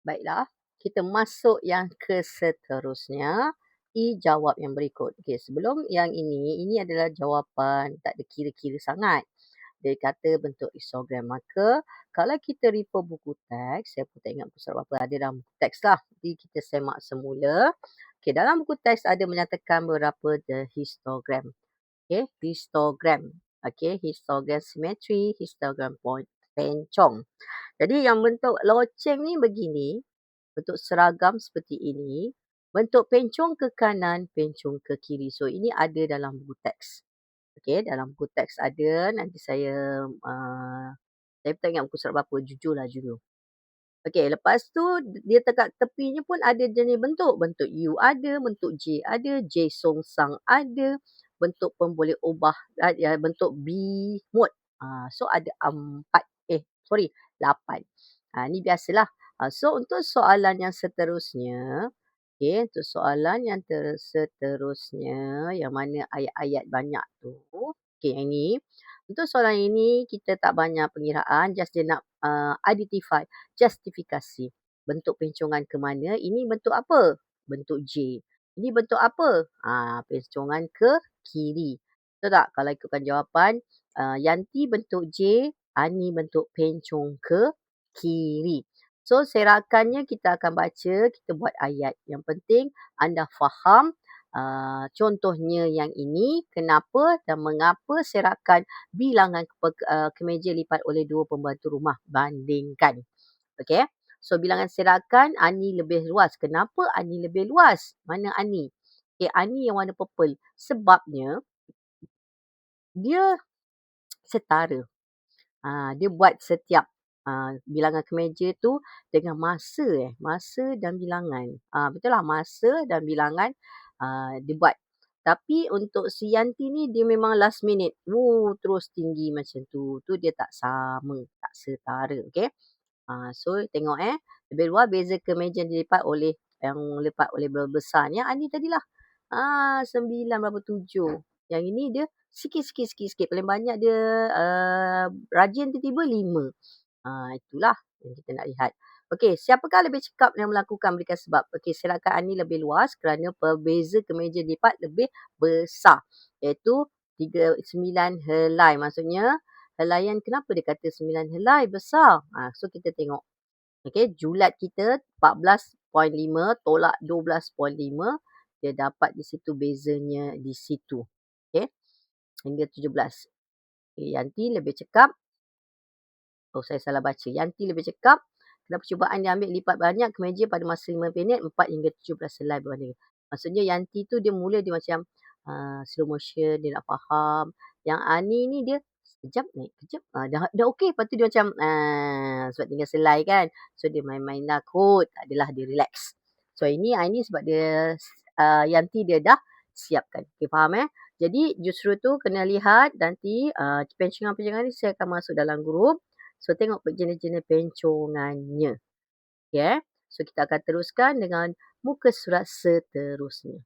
Baiklah, kita masuk yang ke seterusnya. Jawab yang berikut. Okey, sebelum yang ini adalah jawapan tak ada kira-kira sangat. Dia kata bentuk histogram. Maka kalau kita refer buku teks, saya pun tak ingat buku surat apa ada dalam buku teks lah. Jadi kita semak semula. Okey, dalam buku teks ada menyatakan berapa the histogram. Okey, histogram. Okey, histogram simetri, histogram point pencong. Jadi yang bentuk loceng ni begini, bentuk seragam seperti ini, bentuk pencong ke kanan, pencong ke kiri. So ini ada dalam buku teks. Okey, dalam buku teks ada, nanti saya tak ingat buku surat berapa, jujurlah jujur. Okey, lepas tu dia dekat tepinya pun ada jenis bentuk. Bentuk U ada, bentuk J ada, J songsang ada, bentuk pun boleh ubah, bentuk B mode. So ada 8. Ni biasalah. So untuk soalan yang seterusnya, okey, untuk soalan yang seterusnya, yang mana ayat-ayat banyak tu. Okey, yang ini. Untuk soalan ini, kita tak banyak pengiraan. Just dia nak identify, justifikasi. Bentuk pencongan ke mana? Ini bentuk apa? Bentuk J. Ini bentuk apa? Pencongan ke kiri. Betul tak? Kalau ikutkan jawapan, Yanti bentuk J, Ani bentuk pencong ke kiri. So, serakannya kita akan baca, kita buat ayat. Yang penting anda faham contohnya yang ini, kenapa dan mengapa serakan bilangan kemeja lipat oleh 2 pembantu rumah. Bandingkan. Okey. So, bilangan serakan Ani lebih luas. Kenapa Ani lebih luas? Mana Ani? Okey, Ani yang warna purple. Sebabnya, dia setara. Dia buat setiap bilangan kemeja tu dengan masa dan bilangan. Betul lah, masa dan bilangan dia buat. Tapi untuk si Yanti ni dia memang last minute. Terus tinggi macam tu. Tu dia tak sama, tak setara. Okay. So tengok lebih luar beza kemeja yang dilipat oleh berapa besar. Yang Ani tadilah 9 berapa 7. Yang ini dia sikit. Paling banyak dia rajin tiba-tiba 5. Itulah yang kita nak lihat. Okey, siapakah lebih cekap yang melakukan berikan sebab? Okey, serakan Ani lebih luas kerana perbeza kemeja lipat lebih besar. Iaitu 9 helai. Maksudnya, helaian kenapa dia kata 9 helai besar? So, kita tengok. Okey, julat kita 14.5 tolak 12.5. Dia dapat di situ bezanya di situ. Okey, hingga 17. Yanti lebih cekap. Saya salah baca. Yanti lebih cekap. Dalam percubaan dia ambil lipat banyak kemeja pada masa 5 minit, 4 hingga 17 helai berbanding. Maksudnya Yanti tu dia mula dia macam slow motion, dia nak faham. Yang Ani ni dia sekejap naik, kejap. Dah okey. Lepas tu dia macam sebab tinggal selai kan. So dia main-main lah kot. Tak adalah, dia relax. So ini sebab dia Yanti dia dah siapkan. Okay, faham Jadi justru tu kena lihat nanti pencongan-pencongan ni saya akan masuk dalam grup. So, tengok jenis-jenis pencongannya. Okay. So, kita akan teruskan dengan muka surat seterusnya.